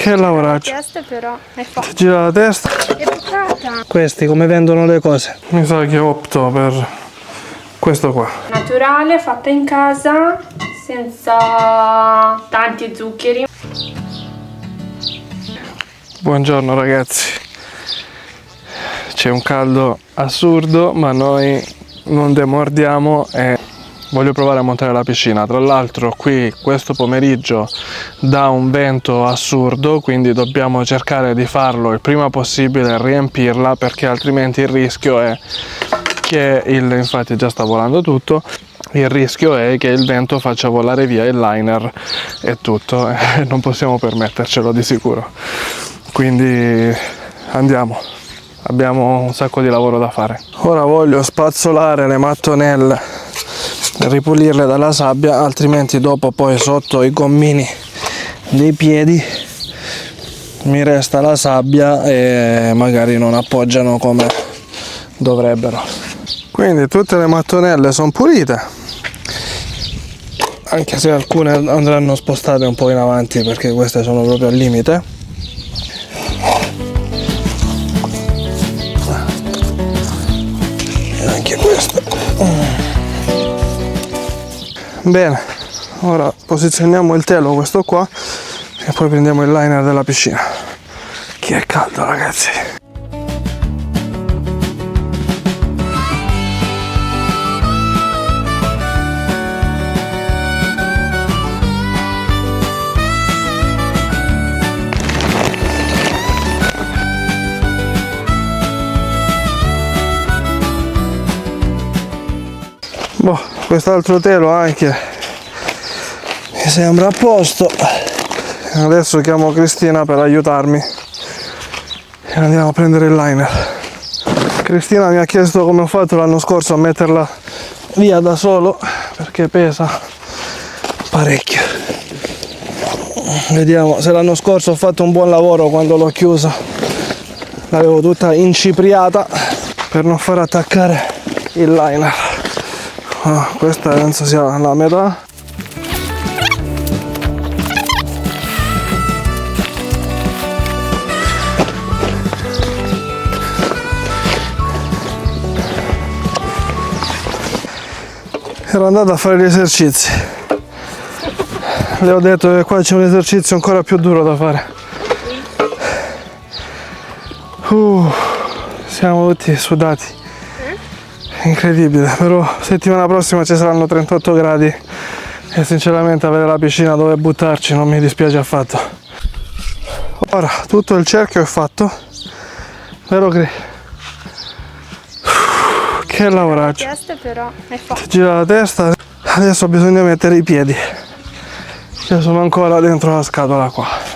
Che lavoraccio. La testa però è fatta. Gira la testa. È bucata. Questi come vendono le cose? Mi sa che opto per questo qua. Naturale, fatta in casa, senza tanti zuccheri. Buongiorno ragazzi. C'è un caldo assurdo, ma noi non demordiamo e voglio provare a montare la piscina. Tra l'altro qui questo pomeriggio dà un vento assurdo, quindi dobbiamo cercare di farlo il prima possibile e riempirla, perché altrimenti il rischio è che infatti già sta volando tutto, il rischio è che il vento faccia volare via il liner e tutto, e non possiamo permettercelo di sicuro. Quindi andiamo. Abbiamo un sacco di lavoro da fare. Ora voglio spazzolare le mattonelle, ripulirle dalla sabbia, altrimenti dopo poi sotto i gommini dei piedi mi resta la sabbia e magari non appoggiano come dovrebbero. Quindi tutte le mattonelle sono pulite, anche se alcune andranno spostate un po' in avanti perché queste sono proprio al limite. Bene, ora posizioniamo il telo, questo qua, e poi prendiamo il liner della piscina. Che è caldo ragazzi. Boh, quest'altro telo anche mi sembra a posto. Adesso chiamo Cristina per aiutarmi e andiamo a prendere il liner. Cristina mi ha chiesto come ho fatto l'anno scorso a metterla via da solo, perché pesa parecchio. Vediamo se l'anno scorso ho fatto un buon lavoro quando l'ho chiusa. L'avevo tutta incipriata per non far attaccare il liner. Questa penso sia la metà. Ero andato a fare gli esercizi. Le ho detto che qua c'è un esercizio ancora più duro da fare. Siamo tutti sudati. Incredibile, però settimana prossima ci saranno 38 gradi e sinceramente avere la piscina dove buttarci non mi dispiace affatto. Ora tutto il cerchio è fatto, vero Cri? Che lavoraccio. La testa però è fatta. Gira la testa, adesso bisogna mettere i piedi, che sono ancora dentro la scatola qua.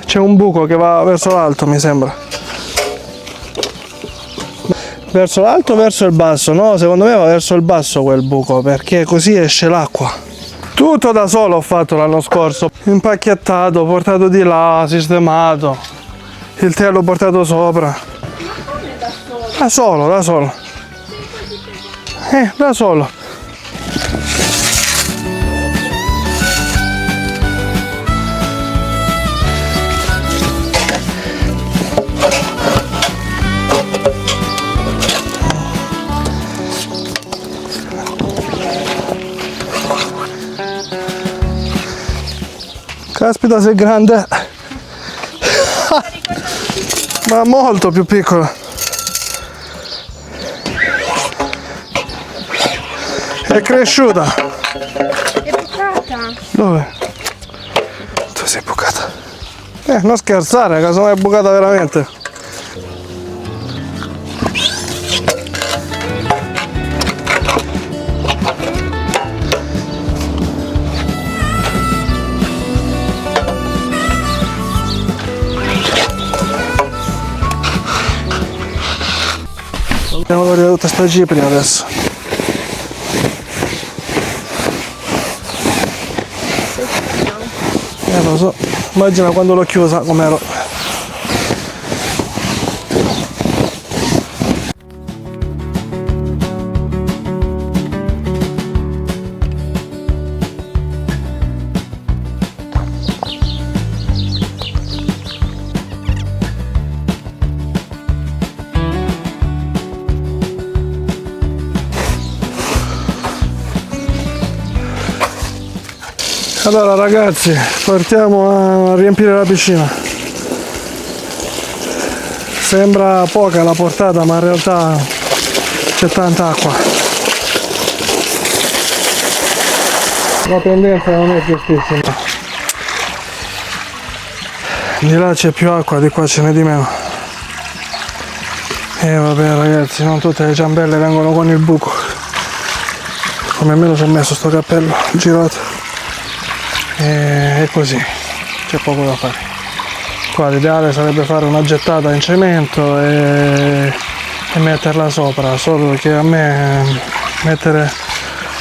C'è un buco che va verso l'alto, mi sembra. Verso l'alto o verso il basso? No, secondo me va verso il basso quel buco, perché così esce l'acqua. Tutto da solo ho fatto l'anno scorso. Impacchettato, portato di là, sistemato. Il telo portato sopra. Ma come da solo? Da solo, da solo. Da solo. Caspita, sei grande. Ma molto più piccola. È cresciuta. È bucata. Dove? Tu sei bucata. Non scherzare, casomai è bucata veramente. Dobbiamo togliere tutta sta cipria adesso. Lo so, immagina quando l'ho chiusa com'ero. Allora ragazzi, partiamo a riempire la piscina. Sembra poca la portata, ma in realtà c'è tanta acqua. La pendenza non è giustissima. Di là c'è più acqua, di qua ce n'è di meno. E vabbè ragazzi, non tutte le ciambelle vengono con il buco. Come me lo sono messo sto cappello girato. E così, c'è poco da fare. Qua l'ideale sarebbe fare una gettata in cemento e metterla sopra, solo che a me mettere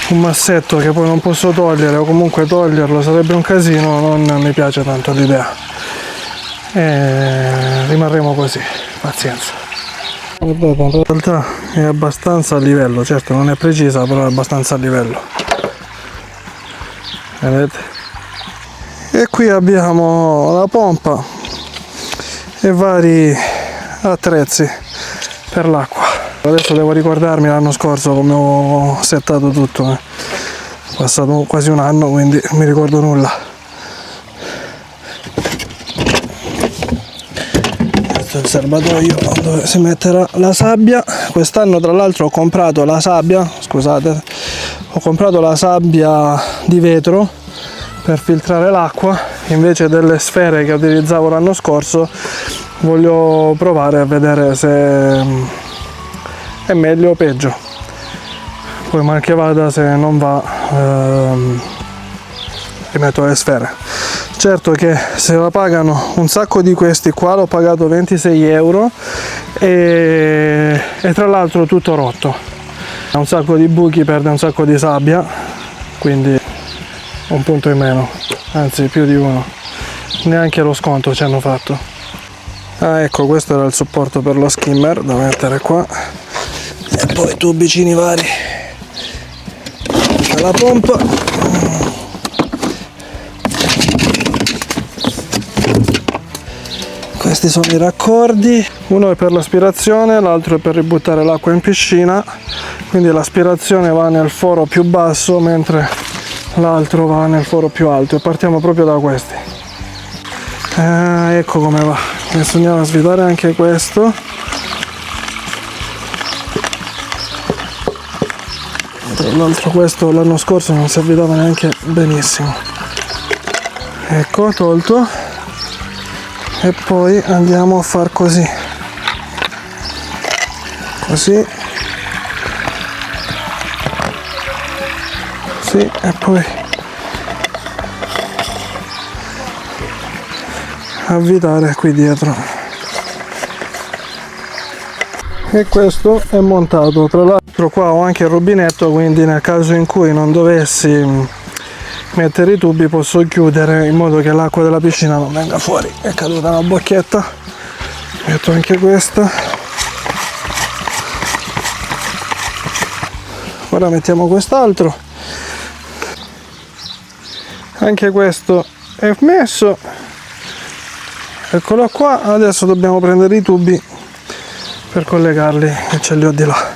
un massetto che poi non posso togliere o comunque toglierlo sarebbe un casino, non mi piace tanto l'idea. E rimarremo così, pazienza. Guardate, in realtà è abbastanza a livello, certo non è precisa, però è abbastanza a livello. Vedete? E qui abbiamo la pompa e vari attrezzi per l'acqua. Adesso devo ricordarmi l'anno scorso come ho settato tutto. È passato quasi un anno, quindi non mi ricordo nulla. Questo è il serbatoio dove si metterà la sabbia. Quest'anno tra l'altro ho comprato la sabbia, scusate, ho comprato la sabbia di vetro per filtrare l'acqua invece delle sfere che utilizzavo l'anno scorso. Voglio provare a vedere se è meglio o peggio, poi mal che vada, se non va rimetto le sfere. Certo che se la pagano un sacco di questi qua, l'ho pagato 26 euro e tra l'altro tutto rotto, ha un sacco di buchi, perde un sacco di sabbia, quindi un punto in meno, anzi più di uno, neanche lo sconto ci hanno fatto. Ah, ecco, questo era il supporto per lo skimmer da mettere qua e poi tubicini vari alla pompa. Questi sono i raccordi, uno è per l'aspirazione, l'altro è per ributtare l'acqua in piscina, quindi l'aspirazione va nel foro più basso mentre l'altro va nel foro più alto e partiamo proprio da questi. Ecco come va. Adesso andiamo a svitare anche questo. Tra l'altro questo l'anno scorso non si avvitava neanche benissimo. Ecco, tolto. E poi andiamo a far così. Così. Sì, e poi avvitare qui dietro. E questo è montato. Tra l'altro qua ho anche il rubinetto, quindi nel caso in cui non dovessi mettere i tubi posso chiudere in modo che l'acqua della piscina non venga fuori. È caduta una bocchetta, metto anche questa. Ora mettiamo quest'altro. Anche questo è messo, eccolo qua. Adesso dobbiamo prendere i tubi per collegarli e ce li ho di là.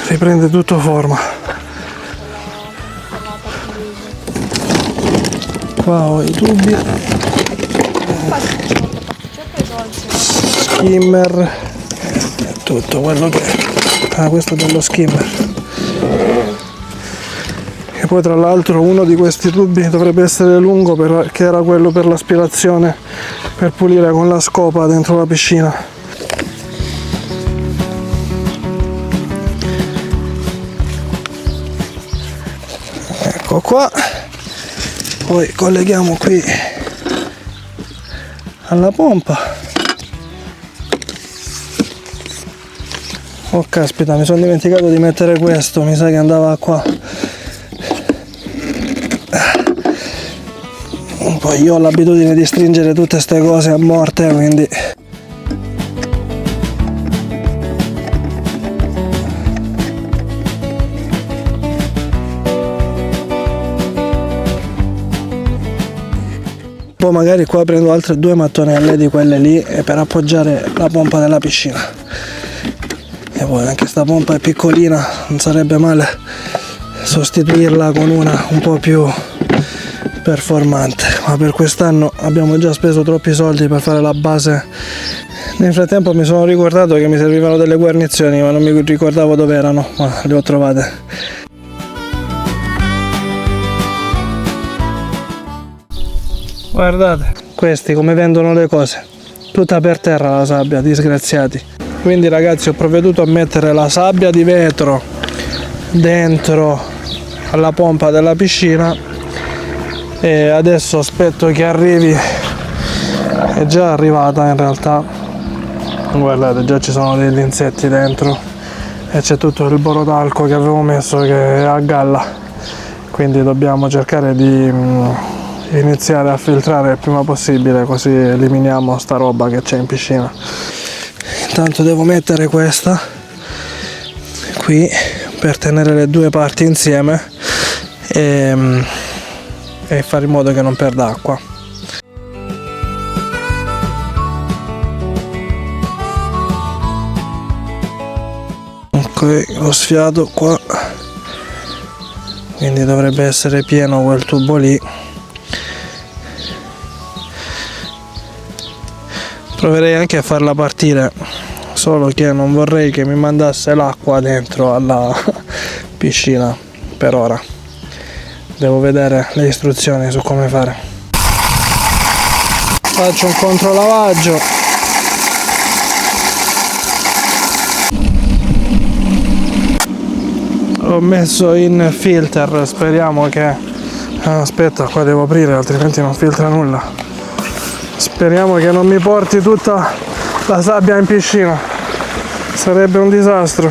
Riprende tutto forma. Qua ho i tubi, skimmer, tutto quello che questo è dello skimmer. E poi tra l'altro uno di questi tubi dovrebbe essere lungo perché era quello per l'aspirazione, per pulire con la scopa dentro la piscina. Ecco qua, poi colleghiamo qui alla pompa. Oh caspita, mi sono dimenticato di mettere questo, mi sa che andava qua. Poi io ho l'abitudine di stringere tutte queste cose a morte, quindi poi magari qua prendo altre 2 mattonelle di quelle lì per appoggiare la pompa della piscina. E poi anche sta pompa è piccolina, non sarebbe male sostituirla con una un po' più performante, ma per quest'anno abbiamo già speso troppi soldi per fare la base. Nel frattempo mi sono ricordato che mi servivano delle guarnizioni, ma non mi ricordavo dove erano, ma le ho trovate. Guardate questi come vendono le cose, tutta per terra la sabbia, disgraziati. Quindi ragazzi, ho provveduto a mettere la sabbia di vetro dentro alla pompa della piscina e adesso aspetto che arrivi. È già arrivata in realtà, guardate, già ci sono degli insetti dentro e c'è tutto il borotalco che avevo messo che è a galla, quindi dobbiamo cercare di iniziare a filtrare il prima possibile, così eliminiamo sta roba che c'è in piscina. Intanto devo mettere questa qui per tenere le due parti insieme e fare in modo che non perda acqua. Ok, l'ho sfiato qua, quindi dovrebbe essere pieno quel tubo lì. Proverei anche a farla partire, solo che non vorrei che mi mandasse l'acqua dentro alla piscina per ora. Devo vedere le istruzioni su come fare. Faccio un controlavaggio. L'ho messo in filter, speriamo che... aspetta, qua devo aprire, altrimenti non filtra nulla. Speriamo che non mi porti tutta la sabbia in piscina, sarebbe un disastro.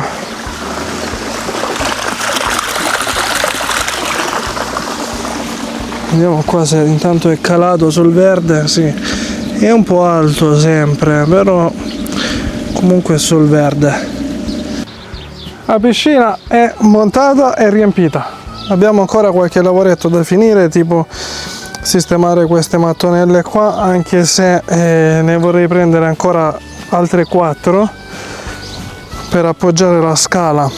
Vediamo qua se intanto è calato sul verde, sì, è un po' alto sempre, però comunque è sul verde. La piscina è montata e riempita, abbiamo ancora qualche lavoretto da finire, tipo sistemare queste mattonelle qua, anche se ne vorrei prendere ancora altre 4 per appoggiare la scala,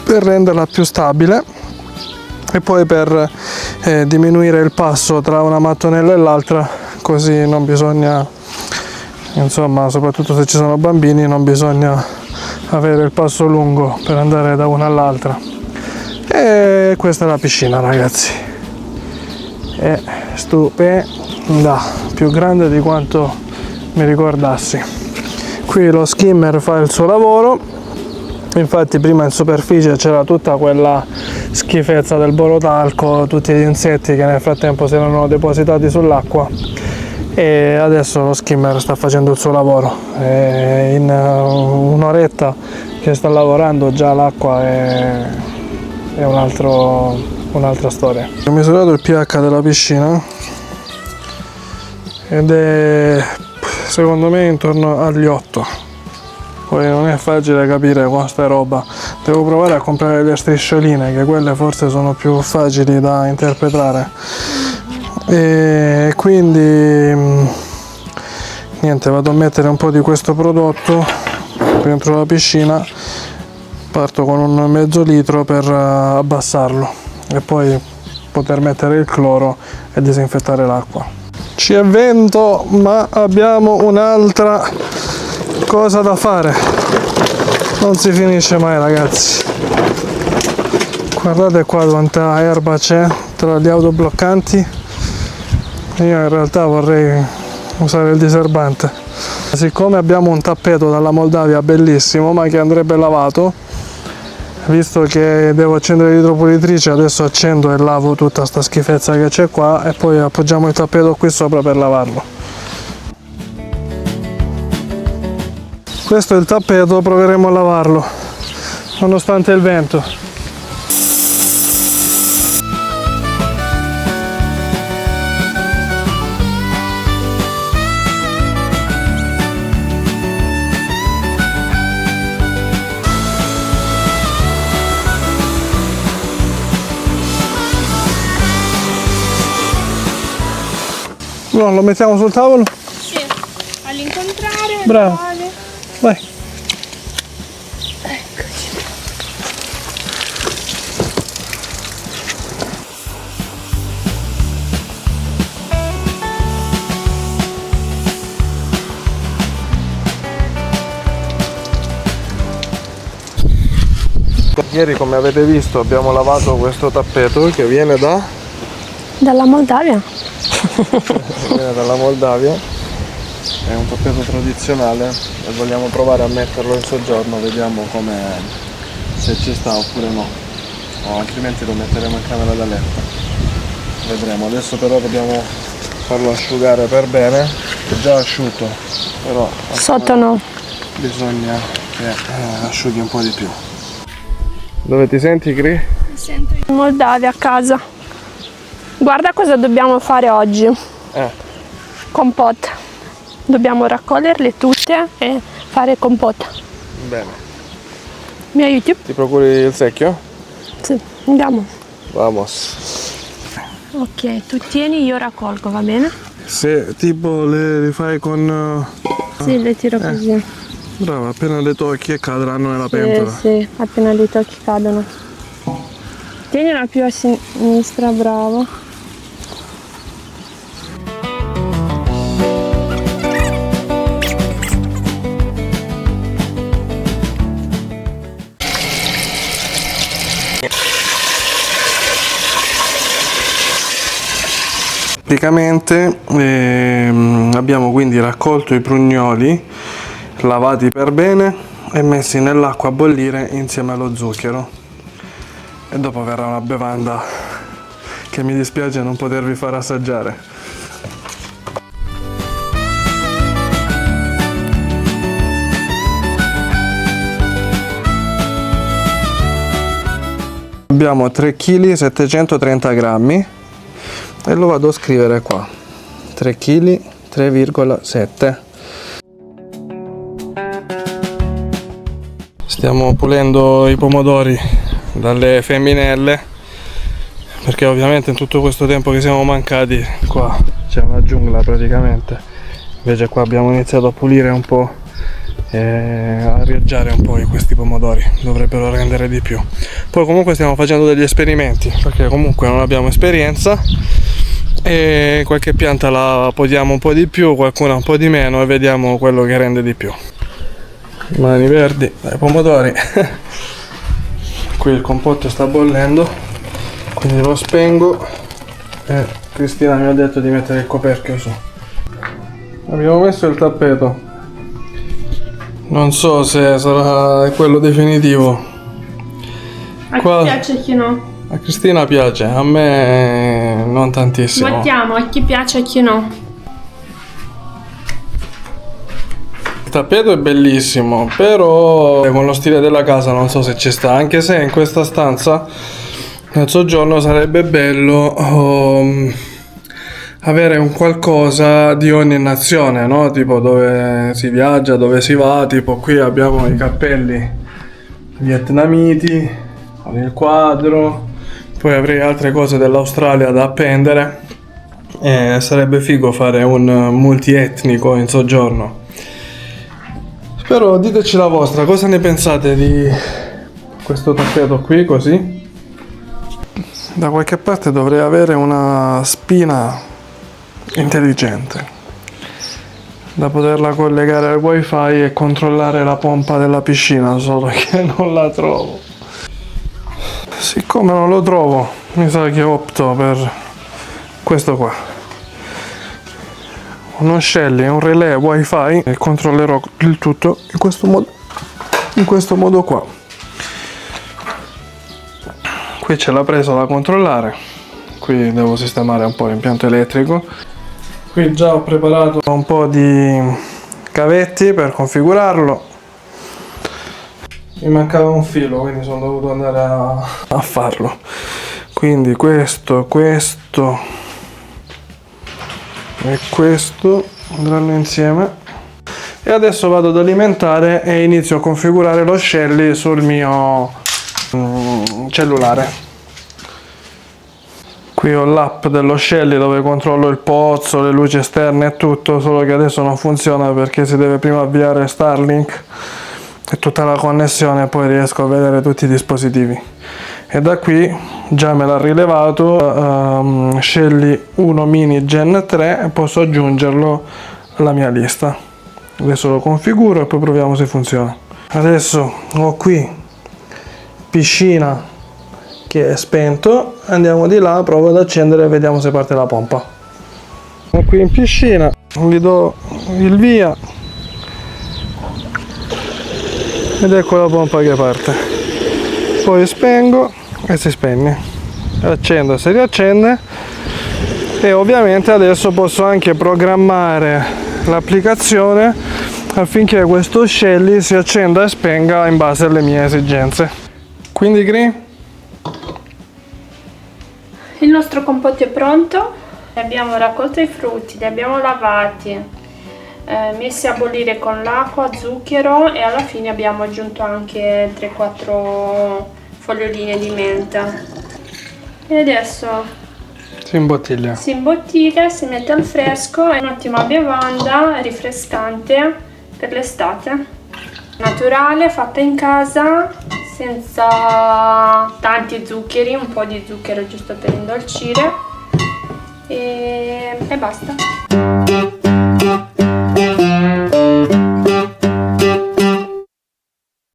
per renderla più stabile e poi per diminuire il passo tra una mattonella e l'altra, così non bisogna, insomma, soprattutto se ci sono bambini, non bisogna avere il passo lungo per andare da una all'altra. E questa è la piscina, ragazzi. È stupenda, più grande di quanto mi ricordassi. Qui lo skimmer fa il suo lavoro, infatti prima in superficie c'era tutta quella schifezza del borotalco, tutti gli insetti che nel frattempo si erano depositati sull'acqua, e adesso lo skimmer sta facendo il suo lavoro. In un'oretta che sta lavorando già l'acqua è un'altra storia. Ho misurato il pH della piscina ed è secondo me intorno agli 8. Poi non è facile capire questa roba, devo provare a comprare le striscioline, che quelle forse sono più facili da interpretare. E quindi niente, vado a mettere un po' di questo prodotto dentro la piscina. Parto con un mezzo litro per abbassarlo e poi poter mettere il cloro e disinfettare l'acqua. Ci è vento, ma abbiamo un'altra cosa da fare. Non si finisce mai, ragazzi. Guardate qua quanta erba c'è tra gli autobloccanti. Io in realtà vorrei usare il diserbante. Siccome abbiamo un tappeto dalla Moldavia bellissimo, ma che andrebbe lavato, visto che devo accendere l'idropulitrice, adesso accendo e lavo tutta sta schifezza che c'è qua e poi appoggiamo il tappeto qui sopra per lavarlo. Questo è il tappeto, proveremo a lavarlo nonostante il vento. No, lo mettiamo sul tavolo? Sì, all'incontrare. Bravo. Vale. Vai. Eccoci. Ieri, come avete visto, abbiamo lavato questo tappeto che viene Dalla Moldavia. viene dalla Moldavia. È un tappeto tradizionale e vogliamo provare a metterlo in soggiorno, vediamo se ci sta oppure no, o altrimenti lo metteremo in camera da letto. Vedremo. Adesso però dobbiamo farlo asciugare per bene, è già asciutto, però Sotto no. bisogna che asciughi un po' di più. Dove ti senti, Cri? Mi sento in Moldavia a casa. Guarda cosa dobbiamo fare oggi. Compot. Dobbiamo raccoglierle tutte e fare compot. Bene. Mi aiuti? Ti procuri il secchio? Sì, andiamo. Vamos. Ok, tu tieni, io raccolgo, va bene? Se tipo le rifai con... Sì, le tiro così. Brava, appena le tocchi cadranno nella Sì, pentola. sì, appena li tocchi cadono. Tienila più a sinistra, bravo. Praticamente abbiamo quindi raccolto i prugnoli, lavati per bene e messi nell'acqua a bollire insieme allo zucchero, e dopo verrà una bevanda che mi dispiace non potervi far assaggiare. Abbiamo 3 kg 730 grammi e lo vado a scrivere qua, 3 kg 3,7. Stiamo pulendo i pomodori dalle femminelle, perché ovviamente in tutto questo tempo che siamo mancati qua c'è una giungla praticamente, invece qua abbiamo iniziato a pulire un po' e a arieggiare un po' questi pomodori, dovrebbero rendere di più. Poi comunque stiamo facendo degli esperimenti, perché comunque non abbiamo esperienza e qualche pianta la podiamo un po' di più, qualcuna un po' di meno, e vediamo quello che rende di più. Mani verdi dai pomodori. Qui il compotto sta bollendo, quindi lo spengo e Cristina mi ha detto di mettere il coperchio su. Abbiamo messo il tappeto, non so se sarà quello definitivo. A chi piace e chi no? A Cristina piace, a me non tantissimo. Votiamo a chi piace e chi no. Il tappeto è bellissimo, però con lo stile della casa non so se ci sta, anche se in questa stanza nel soggiorno sarebbe bello avere un qualcosa di ogni nazione, no? Tipo dove si viaggia, dove si va, tipo qui abbiamo i cappelli vietnamiti con il quadro, poi avrei altre cose dell'Australia da appendere, sarebbe figo fare un multietnico in soggiorno. Però diteci la vostra, cosa ne pensate di questo tappeto qui così? Da qualche parte dovrei avere una spina intelligente da poterla collegare al wifi e controllare la pompa della piscina, solo che non la trovo. Siccome non lo trovo, mi sa che opto per questo qua. Uno Shelly e un relè wifi e controllerò il tutto in questo modo qua. Qui c'è la presa da controllare, qui devo sistemare un po' l'impianto elettrico. Qui già ho preparato un po' di cavetti per configurarlo. Mi mancava un filo, quindi sono dovuto andare a farlo. Quindi questo e questo andranno insieme, e adesso vado ad alimentare e inizio a configurare lo Shelly sul mio cellulare. Qui ho l'app dello Shelly dove controllo il pozzo, le luci esterne e tutto, solo che adesso non funziona perché si deve prima avviare Starlink e tutta la connessione, e poi riesco a vedere tutti i dispositivi. E da qui già me l'ha rilevato Shelly 1 mini Gen 3 e posso aggiungerlo alla mia lista. Adesso lo configuro e poi proviamo se funziona. Adesso ho qui piscina che è spento, andiamo di là, provo ad accendere e vediamo se parte la pompa. Sono qui in piscina, vi do il via ed ecco la pompa che parte. Poi spengo e si spegne, accendo e si riaccende, e ovviamente adesso posso anche programmare l'applicazione affinché questo Shelly si accenda e spenga in base alle mie esigenze. Quindi Gri? Il nostro compotto è pronto, abbiamo raccolto i frutti, li abbiamo lavati, messi a bollire con l'acqua, zucchero, e alla fine abbiamo aggiunto anche 3-4 foglioline di menta. E adesso Si imbottiglia. si imbottiglia, si mette al fresco, è un'ottima bevanda rinfrescante per l'estate. Naturale, fatta in casa, senza tanti zuccheri, un po' di zucchero giusto per indolcire, e basta.